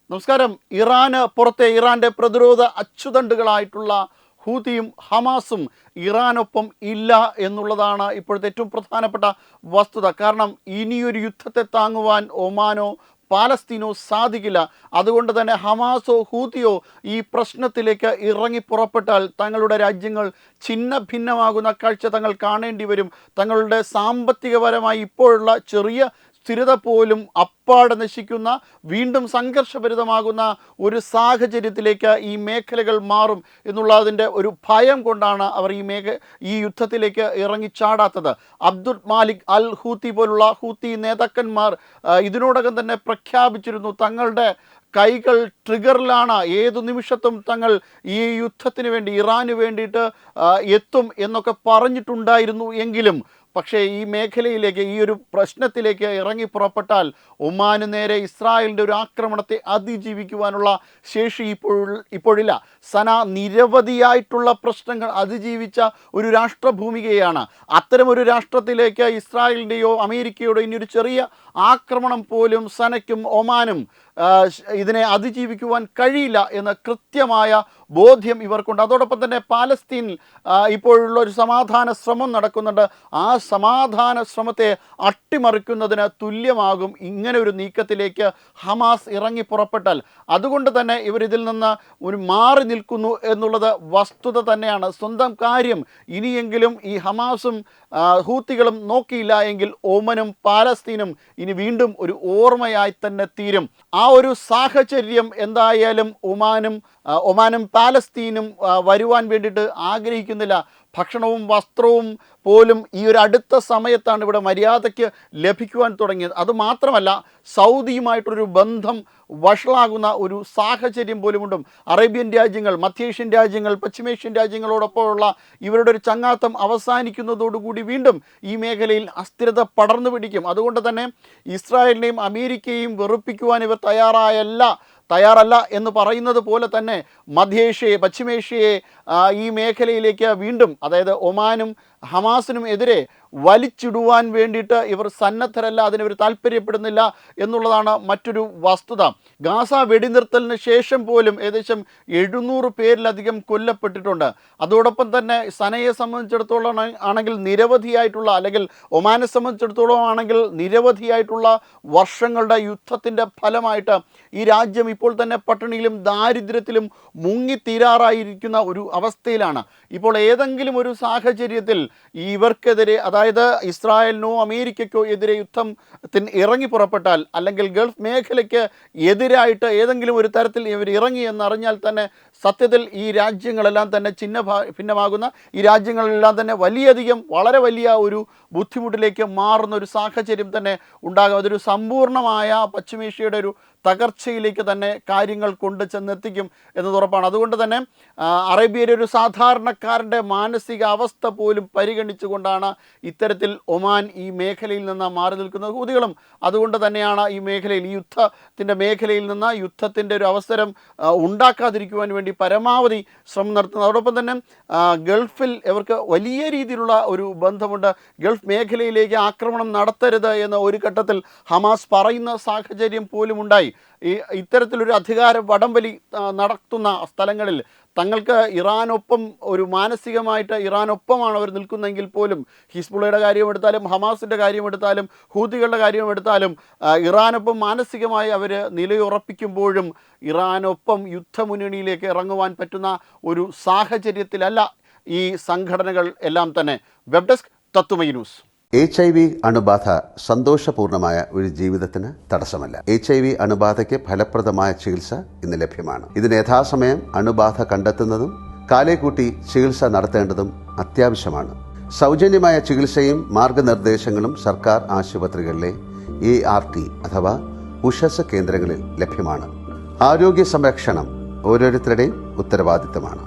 നമസ്കാരം. ഇറാന്റെ പ്രതിരോധ അച്ചുതണ്ടുകളായിട്ടുള്ള ഹൂതിയും ഹമാസും ഇറാനൊപ്പം ഇല്ല എന്നുള്ളതാണ് ഇപ്പോഴത്തെ ഏറ്റവും പ്രധാനപ്പെട്ട വസ്തുത. കാരണം ഇനിയൊരു യുദ്ധത്തെ താങ്ങുവാൻ ഒമാനോ പാലസ്തീനോ സാധിക്കില്ല. അതുകൊണ്ട് തന്നെ ഹമാസോ ഹൂതിയോ ഈ പ്രശ്നത്തിലേക്ക് ഇറങ്ങി പുറപ്പെട്ടാൽ തങ്ങളുടെ രാജ്യങ്ങൾ ഛിന്ന ഭിന്നമാകുന്ന കാഴ്ച തങ്ങൾ കാണേണ്ടി വരും. തങ്ങളുടെ സാമ്പത്തികപരമായി ഇപ്പോഴുള്ള ചെറിയ സ്ഥിരത പോലും അപ്പാടെ നശിക്കുന്ന, വീണ്ടും സംഘർഷഭരിതമാകുന്ന ഒരു സാഹചര്യത്തിലേക്ക് ഈ മേഖലകൾ മാറും എന്നുള്ളതിൻ്റെ ഒരു ഭയം കൊണ്ടാണ് അവർ ഈ യുദ്ധത്തിലേക്ക് ഇറങ്ങിച്ചാടാത്തത്. അബ്ദുൽ മാലിക് അൽ ഹൂത്തി പോലുള്ള ഹൂത്തി നേതാക്കന്മാർ ഇതിനോടകം തന്നെ പ്രഖ്യാപിച്ചിരുന്നു തങ്ങളുടെ കൈകൾ ട്രിഗറിലാണ്, ഏതു നിമിഷത്തും തങ്ങൾ ഈ യുദ്ധത്തിന് വേണ്ടി ഇറാന് വേണ്ടിയിട്ട് എത്തും എന്നൊക്കെ പറഞ്ഞിട്ടുണ്ടായിരുന്നു. എങ്കിലും പക്ഷേ ഈ മേഖലയിലേക്ക്, ഈ ഒരു പ്രശ്നത്തിലേക്ക് ഇറങ്ങി പുറപ്പെട്ടാൽ ഒമാന് നേരെ ഇസ്രായേലിൻ്റെ ഒരു ആക്രമണത്തെ അതിജീവിക്കുവാനുള്ള ശേഷി ഇപ്പോഴില്ല. സന നിരവധിയായിട്ടുള്ള പ്രശ്നങ്ങൾ അതിജീവിച്ച ഒരു രാഷ്ട്രഭൂമികയാണ്. അത്തരമൊരു രാഷ്ട്രത്തിലേക്ക് ഇസ്രായേലിൻ്റെയോ അമേരിക്കയോടോ ഇനിയൊരു ചെറിയ ആക്രമണം പോലും സനയ്ക്കും ഒമാനും ഇതിനെ അതിജീവിക്കുവാൻ കഴിയില്ല എന്ന കൃത്യമായ ബോധ്യം ഇവർക്കുണ്ട്. അതോടൊപ്പം തന്നെ പാലസ്തീനിൽ ഇപ്പോഴുള്ള ഒരു സമാധാന ശ്രമം നടക്കുന്നുണ്ട്. ആ സമാധാന ശ്രമത്തെ അട്ടിമറിക്കുന്നതിന് തുല്യമാകും ഇങ്ങനെ ഒരു നീക്കത്തിലേക്ക് ഹമാസ് ഇറങ്ങി പുറപ്പെട്ടാൽ. അതുകൊണ്ട് തന്നെ ഇവരിതിൽ നിന്ന് ഒരു മാറി നിൽക്കുന്നു എന്നുള്ളത് വസ്തുത തന്നെയാണ്. സ്വന്തം കാര്യം ഇനിയെങ്കിലും ഈ ഹമാസും ഹൂത്തികളും നോക്കിയില്ല എങ്കിൽ ഒമാനും പാലസ്തീനും ഇനി വീണ്ടും ഒരു ഓർമ്മയായി തന്നെ തീരും. ആ ഒരു സാഹചര്യം എന്തായാലും ഒമാനും പാലസ്തീനും വരുവാൻ വേണ്ടിയിട്ട് ആഗ്രഹിക്കുന്നില്ല. ഭക്ഷണവും വസ്ത്രവും പോലും ഈ ഒരു അടുത്ത സമയത്താണ് ഇവിടെ മര്യാദയ്ക്ക് ലഭിക്കുവാൻ തുടങ്ങിയത്. അതുമാത്രമല്ല, സൗദിയുമായിട്ടൊരു ബന്ധം വഷളാകുന്ന ഒരു സാഹചര്യം പോലുമുണ്ട്. അറേബ്യൻ രാജ്യങ്ങൾ, മധ്യേഷ്യൻ രാജ്യങ്ങൾ, പശ്ചിമേഷ്യൻ രാജ്യങ്ങളോടൊപ്പമുള്ള ഇവരുടെ ഒരു ചങ്ങാത്തം അവസാനിക്കുന്നതോടുകൂടി വീണ്ടും ഈ മേഖലയിൽ അസ്ഥിരത പടർന്നു പിടിക്കും. അതുകൊണ്ട് തന്നെ ഇസ്രായേലിനെയും അമേരിക്കയെയും വെറുപ്പിക്കുവാൻ ഇവർ തയ്യാറല്ല എന്ന് പറയുന്നത് പോലെ തന്നെ മധ്യേഷ്യയെ, പശ്ചിമേഷ്യയെ ഈ മേഖലയിലേക്ക് വീണ്ടും, അതായത് ഒമാനും ഹമാസിനും എതിരെ വലിച്ചിടുവാൻ വേണ്ടിയിട്ട് ഇവർ സന്നദ്ധരല്ല, അതിനവർ താല്പര്യപ്പെടുന്നില്ല എന്നുള്ളതാണ് മറ്റൊരു വസ്തുത. ഗാസ വെടിനിർത്തലിന് ശേഷം പോലും ഏകദേശം 700 പേരിലധികം കൊല്ലപ്പെട്ടിട്ടുണ്ട്. അതോടൊപ്പം തന്നെ സനയെ സംബന്ധിച്ചിടത്തോളം ആണെങ്കിൽ നിരവധിയായിട്ടുള്ള, അല്ലെങ്കിൽ ഒമാനെ സംബന്ധിച്ചിടത്തോളം ആണെങ്കിൽ നിരവധിയായിട്ടുള്ള വർഷങ്ങളുടെ യുദ്ധത്തിൻ്റെ ഫലമായിട്ട് ഈ രാജ്യം ഇപ്പോൾ തന്നെ പട്ടിണിയിലും ദാരിദ്ര്യത്തിലും മുങ്ങിത്തീരാറായിരിക്കുന്ന ഒരു അവസ്ഥയിലാണ്. ഇപ്പോൾ ഏതെങ്കിലും ഒരു സാഹചര്യത്തിൽ ഇവർക്കെതിരെ, അതായത് ഇസ്രായേലിനോ അമേരിക്കയ്ക്കോ എതിരെ യുദ്ധത്തിന് ഇറങ്ങി പുറപ്പെട്ടാൽ, അല്ലെങ്കിൽ ഗൾഫ് മേഖലയ്ക്ക് എതിരായിട്ട് ഏതെങ്കിലും ഒരു തരത്തിൽ ഇവർ ഇറങ്ങി എന്നറിഞ്ഞാൽ തന്നെ സത്യത്തിൽ ഈ രാജ്യങ്ങളെല്ലാം തന്നെ ഭിന്നമാകുന്ന ഈ രാജ്യങ്ങളെല്ലാം തന്നെ വളരെ വലിയ ഒരു ബുദ്ധിമുട്ടിലേക്ക് മാറുന്ന ഒരു സാഹചര്യം തന്നെ ഉണ്ടാകും. അതൊരു സമ്പൂർണ്ണമായ പശ്ചിമേഷ്യയുടെ ഒരു തകർച്ചയിലേക്ക് തന്നെ കാര്യങ്ങൾ കൊണ്ട് ചെന്നെത്തിക്കും എന്നത് ഉറപ്പാണ്. അതുകൊണ്ട് തന്നെ അറേബ്യയിലെ ഒരു സാധാരണക്കാരൻ്റെ മാനസിക അവസ്ഥ പോലും പരിഗണിച്ചുകൊണ്ടാണ് ഇത്തരത്തിൽ ഒമാൻ ഈ മേഖലയിൽ നിന്ന് മാറി നിൽക്കുന്നത്. ഹൂതികളും അതുകൊണ്ട് തന്നെയാണ് ഈ മേഖലയിൽ, ഈ യുദ്ധത്തിൻ്റെ മേഖലയിൽ നിന്ന് യുദ്ധത്തിൻ്റെ ഒരു അവസരം ഉണ്ടാക്കാതിരിക്കുവാൻ വേണ്ടി പരമാവധി ശ്രമം നടത്തുന്നത്. അതോടൊപ്പം തന്നെ ഗൾഫിൽ ഇവർക്ക് വലിയ രീതിയിലുള്ള ഒരു ബന്ധമുണ്ട്. ഗൾഫ് മേഖലയിലേക്ക് ആക്രമണം നടത്തരുത് എന്ന് ഒരു ഘട്ടത്തിൽ ഹമാസ് പറയുന്ന സാഹചര്യം പോലും ഉണ്ടായി. ഇത്തരത്തിലൊരു അധികാര വടംവലി നടത്തുന്ന സ്ഥലങ്ങളിൽ തങ്ങൾക്ക് ഇറാനൊപ്പം, ഒരു മാനസികമായിട്ട് ഇറാനൊപ്പമാണ് അവർ നിൽക്കുന്നതെങ്കിൽ പോലും, ഹിസ്ബുള്ളയുടെ കാര്യമെടുത്താലും ഹമാസിൻ്റെ കാര്യമെടുത്താലും ഹൂതികളുടെ കാര്യമെടുത്താലും ഇറാനൊപ്പം മാനസികമായി അവർ നിലയുറപ്പിക്കുമ്പോഴും ഇറാനൊപ്പം യുദ്ധമുന്നണിയിലേക്ക് ഇറങ്ങുവാൻ പറ്റുന്ന ഒരു സാഹചര്യത്തിലല്ല ഈ സംഘടനകൾ എല്ലാം തന്നെ. Web desk Tathwamayi news. HIV അണുബാധ സന്തോഷപൂർണമായ ഒരു ജീവിതത്തിന് തടസ്സമല്ല. HIV അണുബാധയ്ക്ക് ഫലപ്രദമായ ചികിത്സ ഇന്ന് ലഭ്യമാണ്. ഇതിന് യഥാസമയം അണുബാധ കണ്ടെത്തുന്നതും കാലേക്കൂട്ടി ചികിത്സ നടത്തേണ്ടതും അത്യാവശ്യമാണ്. സൗജന്യമായ ചികിത്സയും മാർഗനിർദ്ദേശങ്ങളും സർക്കാർ ആശുപത്രികളിലെ ART അഥവാ ഉഷസ് കേന്ദ്രങ്ങളിൽ ലഭ്യമാണ്. ആരോഗ്യ സംരക്ഷണം ഓരോരുത്തരുടെയും ഉത്തരവാദിത്തമാണ്.